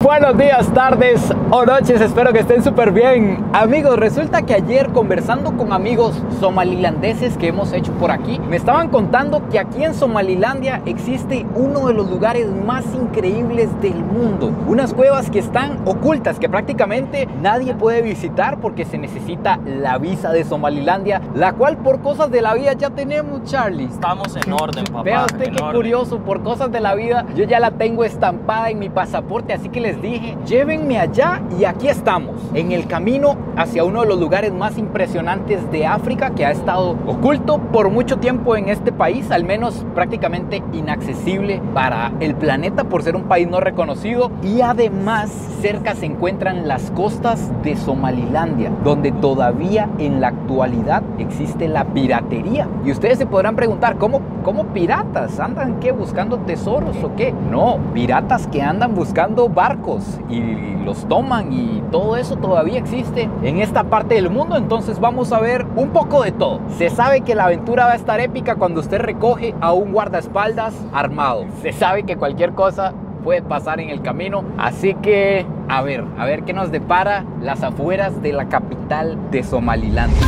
Buenos días, tardes o noches, espero que estén súper bien. Amigos, resulta que ayer conversando con amigos somalilandeses que hemos hecho por aquí, me estaban contando que aquí en Somalilandia existe uno de los lugares más increíbles del mundo. Unas cuevas que están ocultas, que prácticamente nadie puede visitar porque se necesita la visa de Somalilandia, la cual por cosas de la vida ya tenemos, Charlie. Estamos en orden, papá. Vea usted qué curioso, por cosas de la vida yo ya la tengo estampada en mi pasaporte, así que les dije, llévenme allá y aquí estamos, en el camino hacia uno de los lugares más impresionantes de África que ha estado oculto por mucho tiempo en este país, al menos prácticamente inaccesible para el planeta por ser un país no reconocido, y además cerca se encuentran las costas de Somalilandia, donde todavía en la actualidad existe la piratería. Y ustedes se podrán preguntar, ¿cómo piratas? ¿Andan qué? ¿Buscando tesoros o qué? No, piratas que andan buscando barcos y los toman, y todo eso todavía existe en esta parte del mundo. Entonces vamos a ver un poco de todo. Se sabe que la aventura va a estar épica cuando usted recoge a un guardaespaldas armado. Se sabe que cualquier cosa puede pasar en el camino, así que a ver qué nos depara las afueras de la capital de Somalilandia.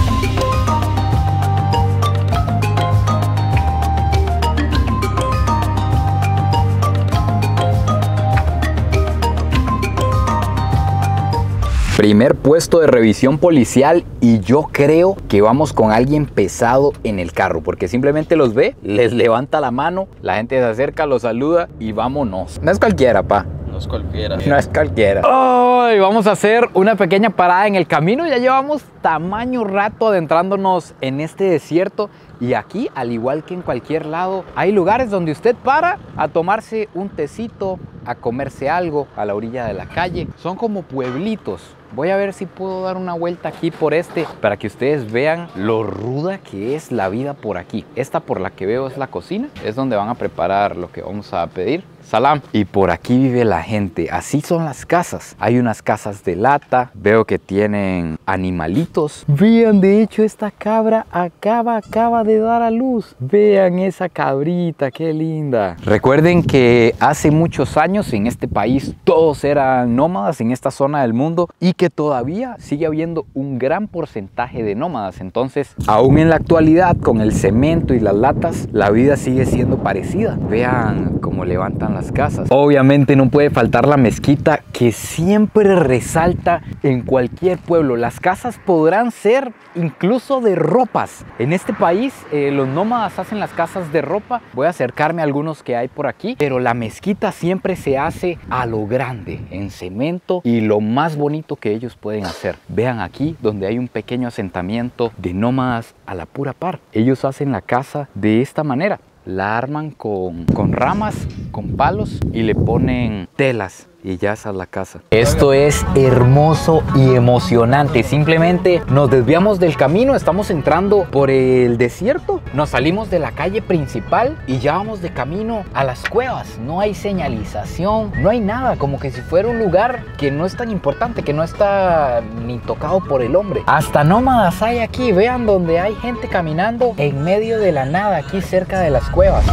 Primer puesto de revisión policial, y yo creo que vamos con alguien pesado en el carro, porque simplemente los ve, les levanta la mano, la gente se acerca, los saluda y vámonos. No es cualquiera, pa. No es cualquiera. No es cualquiera. Oh, vamos a hacer una pequeña parada en el camino. Ya llevamos tamaño rato adentrándonos en este desierto, y aquí, al igual que en cualquier lado, hay lugares donde usted para a tomarse un tecito, a comerse algo a la orilla de la calle. Son como pueblitos. Voy a ver si puedo dar una vuelta aquí por este para que ustedes vean lo ruda que es la vida por aquí. Esta por la que veo es la cocina, es donde van a preparar lo que vamos a pedir. Salam. Y por aquí vive la gente. Así son las casas. Hay unas casas de lata. Veo que tienen animalitos. Vean, de hecho, esta cabra acaba de dar a luz. Vean esa cabrita, qué linda. Recuerden que hace muchos años en este país todos eran nómadas en esta zona del mundo, y que todavía sigue habiendo un gran porcentaje de nómadas. Entonces, aún en la actualidad, con el cemento y las latas, la vida sigue siendo parecida. Vean cómo levantan las casas. Obviamente no puede faltar la mezquita, que siempre resalta en cualquier pueblo. Las casas podrán ser incluso de ropas. En este país los nómadas hacen las casas de ropa. Voy a acercarme a algunos que hay por aquí, pero la mezquita siempre se hace a lo grande, en cemento, y lo más bonito que ellos pueden hacer. Vean aquí donde hay un pequeño asentamiento de nómadas a la pura par. Ellos hacen la casa de esta manera. La arman con ramas, con palos, y le ponen telas, y ya esa es la casa. Esto es hermoso y emocionante. Simplemente nos desviamos del camino, estamos entrando por el desierto, nos salimos de la calle principal y ya vamos de camino a las cuevas. No hay señalización, no hay nada, como que si fuera un lugar que no es tan importante, que no está ni tocado por el hombre. Hasta nómadas hay aquí. Vean donde hay gente caminando en medio de la nada, aquí cerca de las cuevas.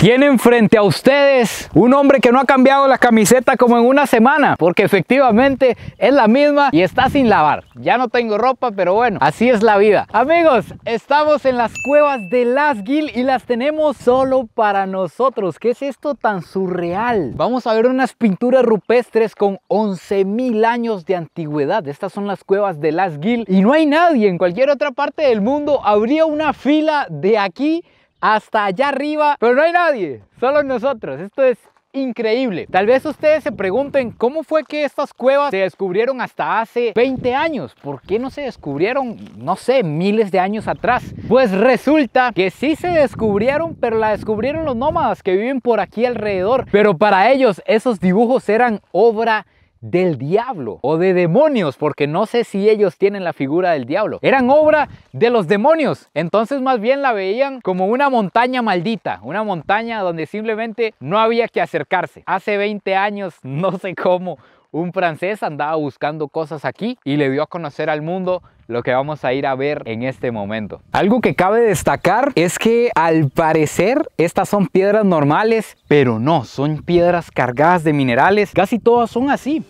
Tienen frente a ustedes un hombre que no ha cambiado la camiseta como en una semana, porque efectivamente es la misma y está sin lavar. Ya no tengo ropa, pero bueno, así es la vida. Amigos, estamos en las cuevas de Lasgil y las tenemos solo para nosotros. ¿Qué es esto tan surreal? Vamos a ver unas pinturas rupestres con 11.000 años de antigüedad. Estas son las cuevas de Lasgil y no hay nadie. En cualquier otra parte del mundo habría una fila de aquí hasta allá arriba, pero no hay nadie, solo nosotros. Esto es increíble. Tal vez ustedes se pregunten cómo fue que estas cuevas se descubrieron hasta hace 20 años. ¿Por qué no se descubrieron, no sé, miles de años atrás? Pues resulta que sí se descubrieron, pero la descubrieron los nómadas que viven por aquí alrededor. Pero para ellos esos dibujos eran obra del diablo o de demonios, porque no sé si ellos tienen la figura del diablo. Eran obra de los demonios. Entonces más bien la veían como una montaña maldita, una montaña donde simplemente no había que acercarse. Hace 20 años, no sé cómo un francés andaba buscando cosas aquí y le dio a conocer al mundo lo que vamos a ir a ver en este momento. Algo que cabe destacar es que al parecer estas son piedras normales, pero no, son piedras cargadas de minerales. Casi todas son así.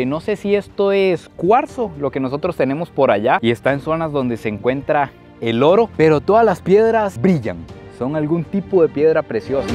No sé si esto es cuarzo, lo que nosotros tenemos por allá, y está en zonas donde se encuentra el oro, pero todas las piedras brillan. Son algún tipo de piedra preciosa.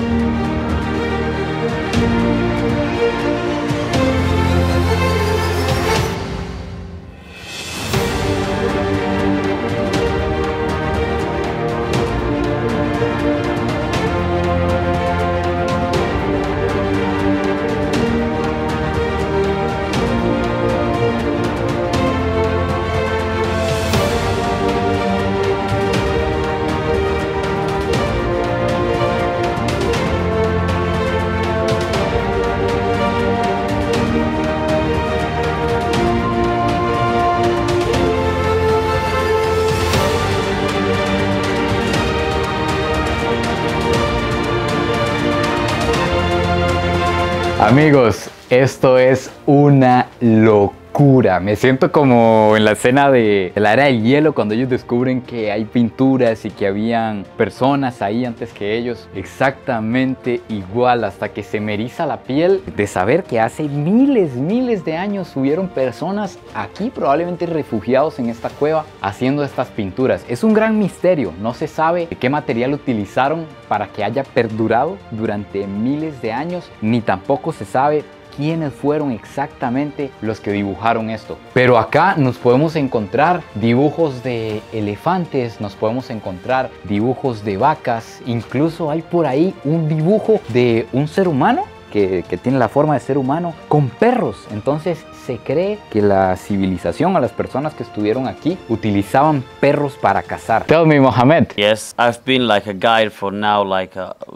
Amigos, esto es una locura. Me siento como en la escena de la era del hielo, cuando ellos descubren que hay pinturas y que habían personas ahí antes que ellos. Exactamente igual, hasta que se me eriza la piel de saber que hace miles de años hubieron personas aquí, probablemente refugiados en esta cueva, haciendo estas pinturas. Es un gran misterio, no se sabe qué material utilizaron para que haya perdurado durante miles de años, ni tampoco se sabe quiénes fueron exactamente los que dibujaron esto. Pero acá nos podemos encontrar dibujos de elefantes, nos podemos encontrar dibujos de vacas, incluso hay por ahí un dibujo de un ser humano que tiene la forma de ser humano con perros. Entonces se cree que la civilización o las personas que estuvieron aquí utilizaban perros para cazar. Tell me, Mohamed. Yes, I've been like a guide for now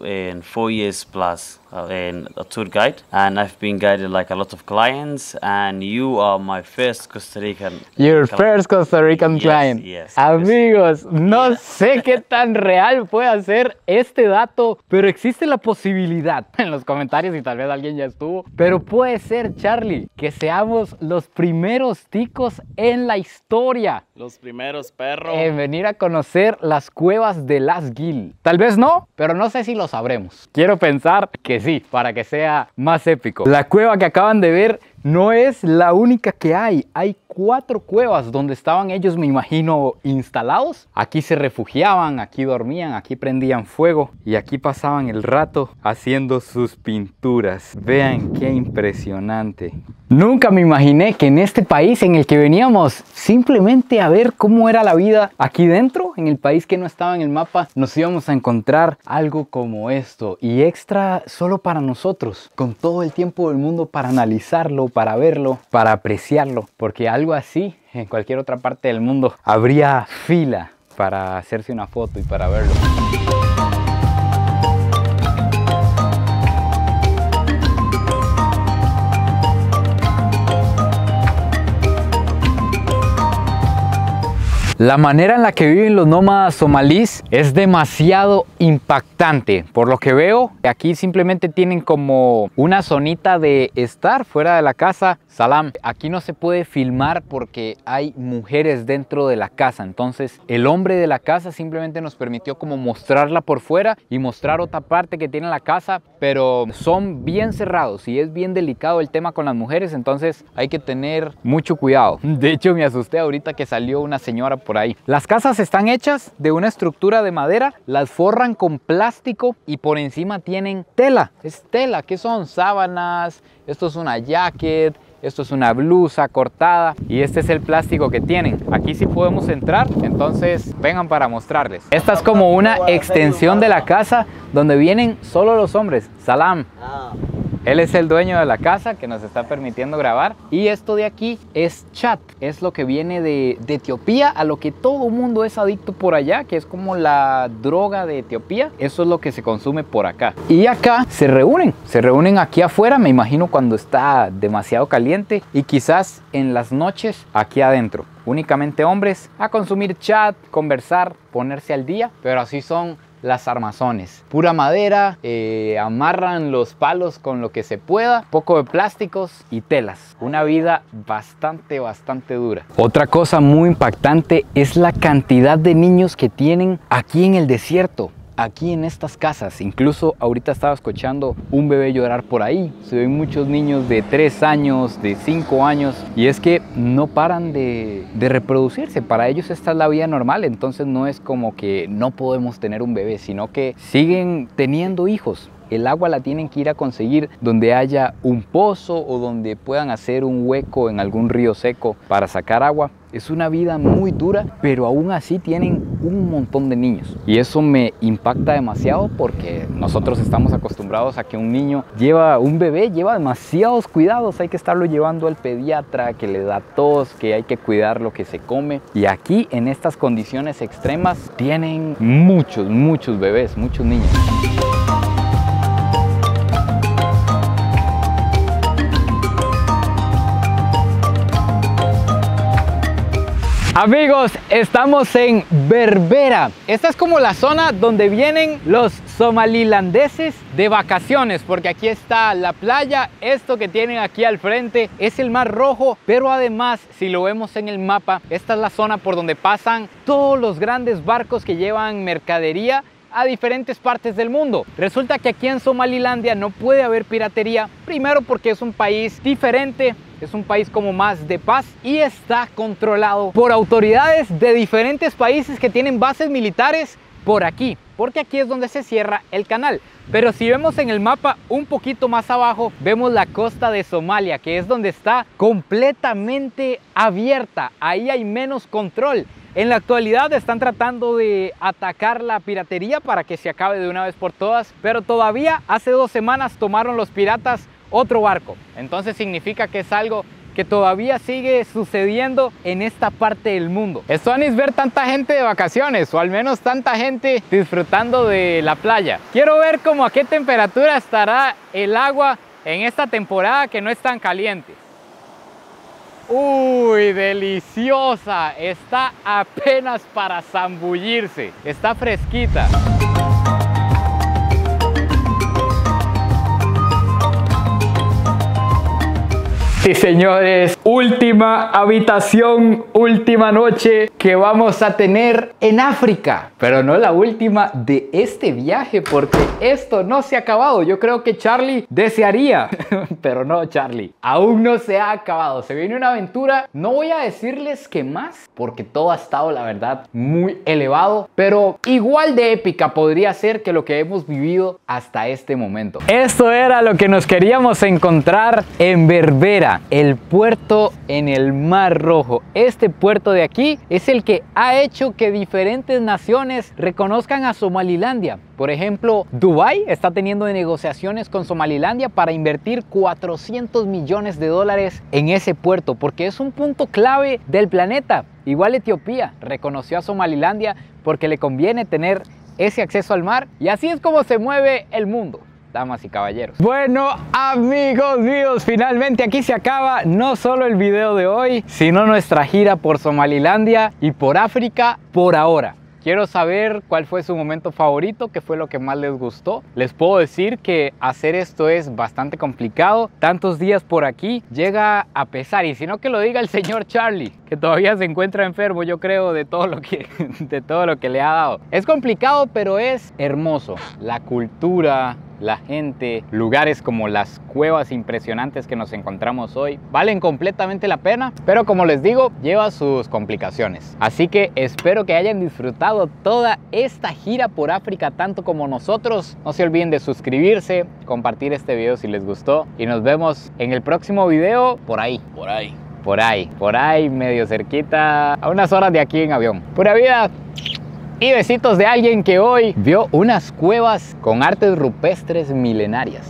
in 4 years plus. In a tour guide, and I've been guided like a lot of clients, and you are my first Costa Rican. Your first Costa Rican client. Yes, Amigos, no sé qué tan real puede ser este dato, pero existe la posibilidad en los comentarios, y tal vez alguien ya estuvo, pero puede ser, Charlie, que seamos los primeros ticos en la historia. Los primeros perros. En venir a conocer las cuevas de Las Gil. Tal vez no, pero no sé si lo sabremos. Quiero pensar que sí, para que sea más épico. La cueva que acaban de ver no es la única que hay. Hay 4 cuevas donde estaban ellos, me imagino, instalados. Aquí se refugiaban, aquí dormían, aquí prendían fuego y aquí pasaban el rato haciendo sus pinturas. Vean qué impresionante. Nunca me imaginé que en este país en el que veníamos simplemente a ver cómo era la vida aquí dentro, en el país que no estaba en el mapa, nos íbamos a encontrar algo como esto, y extra solo para nosotros, con todo el tiempo del mundo para analizarlo, para verlo, para apreciarlo, porque algo así en cualquier otra parte del mundo habría fila para hacerse una foto y para verlo. La manera en la que viven los nómadas somalíes es demasiado impactante. Por lo que veo, aquí simplemente tienen como una zonita de estar fuera de la casa. Salam, aquí no se puede filmar porque hay mujeres dentro de la casa. Entonces el hombre de la casa simplemente nos permitió como mostrarla por fuera y mostrar otra parte que tiene la casa, pero son bien cerrados y es bien delicado el tema con las mujeres, entonces hay que tener mucho cuidado. De hecho, me asusté ahorita que salió una señora por ahí. Las casas están hechas de una estructura de madera, las forran con plástico y por encima tienen tela. Es tela, que son sábanas, esto es una jacket, esto es una blusa cortada y este es el plástico que tienen. Aquí sí podemos entrar, entonces vengan para mostrarles. Esta es como una extensión de la casa donde vienen solo los hombres. Salam. Él es el dueño de la casa que nos está permitiendo grabar. Y esto de aquí es chat. Es lo que viene de Etiopía, a lo que todo mundo es adicto por allá, que es como la droga de Etiopía. Eso es lo que se consume por acá. Y acá se reúnen aquí afuera, me imagino cuando está demasiado caliente. Y quizás en las noches aquí adentro. Únicamente hombres a consumir chat, conversar, ponerse al día. Pero así son las armazones. Pura madera, amarran los palos con lo que se pueda, poco de plásticos y telas. Una vida bastante dura. Otra cosa muy impactante es la cantidad de niños que tienen aquí en el desierto. Aquí en estas casas, incluso ahorita estaba escuchando un bebé llorar por ahí. Se ven muchos niños de 3 años, de 5 años, y es que no paran de reproducirse. Para ellos esta es la vida normal, entonces no es como que no podemos tener un bebé, sino que siguen teniendo hijos. El agua la tienen que ir a conseguir donde haya un pozo o donde puedan hacer un hueco en algún río seco para sacar agua. Es una vida muy dura, pero aún así tienen un montón de niños. Y eso me impacta demasiado porque nosotros estamos acostumbrados a que un bebé lleva demasiados cuidados. Hay que estarlo llevando al pediatra, que le da tos, que hay que cuidar lo que se come. Y aquí, en estas condiciones extremas, tienen muchos bebés, muchos niños. Amigos, estamos en Berbera. Esta es como la zona donde vienen los somalilandeses de vacaciones, porque aquí está la playa. Esto que tienen aquí al frente es el Mar Rojo, pero además, si lo vemos en el mapa, esta es la zona por donde pasan todos los grandes barcos que llevan mercadería a diferentes partes del mundo. Resulta que aquí en Somalilandia no puede haber piratería, primero porque es un país diferente, es un país como más de paz y está controlado por autoridades de diferentes países que tienen bases militares por aquí, porque aquí es donde se cierra el canal. Pero si vemos en el mapa un poquito más abajo, vemos la costa de Somalia, que es donde está completamente abierta. Ahí hay menos control. En la actualidad están tratando de atacar la piratería para que se acabe de una vez por todas, pero todavía hace 2 semanas tomaron los piratas otro barco. Entonces significa que es algo que todavía sigue sucediendo en esta parte del mundo. Es tuanis ver tanta gente de vacaciones, o al menos tanta gente disfrutando de la playa. Quiero ver cómo a qué temperatura estará el agua en esta temporada que no es tan caliente. Uy, deliciosa, está apenas para zambullirse, está fresquita. Sí, señores, última habitación, última noche que vamos a tener en África. Pero no la última de este viaje, porque esto no se ha acabado. Yo creo que Charlie desearía, pero no, Charlie, aún no se ha acabado. Se viene una aventura, no voy a decirles que más, porque todo ha estado, la verdad, muy elevado, pero igual de épica podría ser que lo que hemos vivido hasta este momento. Esto era lo que nos queríamos encontrar en Berbera, el puerto en el Mar Rojo. Este puerto de aquí es el que ha hecho que diferentes naciones reconozcan a Somalilandia. Por ejemplo, Dubái está teniendo negociaciones con Somalilandia para invertir $400 millones en ese puerto, porque es un punto clave del planeta. Igual Etiopía reconoció a Somalilandia porque le conviene tener ese acceso al mar, y así es como se mueve el mundo, damas y caballeros. Bueno, amigos míos, finalmente aquí se acaba no solo el video de hoy, sino nuestra gira por Somalilandia y por África por ahora. Quiero saber cuál fue su momento favorito, qué fue lo que más les gustó. Les puedo decir que hacer esto es bastante complicado. Tantos días por aquí llega a pesar, y si no, que lo diga el señor Charlie, que todavía se encuentra enfermo, yo creo, de todo lo que le ha dado. Es complicado, pero es hermoso. La cultura, la gente, lugares como las cuevas impresionantes que nos encontramos hoy, valen completamente la pena, pero como les digo, lleva sus complicaciones. Así que espero que hayan disfrutado toda esta gira por África tanto como nosotros. No se olviden de suscribirse, compartir este video si les gustó, y nos vemos en el próximo video por ahí, medio cerquita, a unas horas de aquí en avión. Pura vida. Y besitos de alguien que hoy vio unas cuevas con artes rupestres milenarias.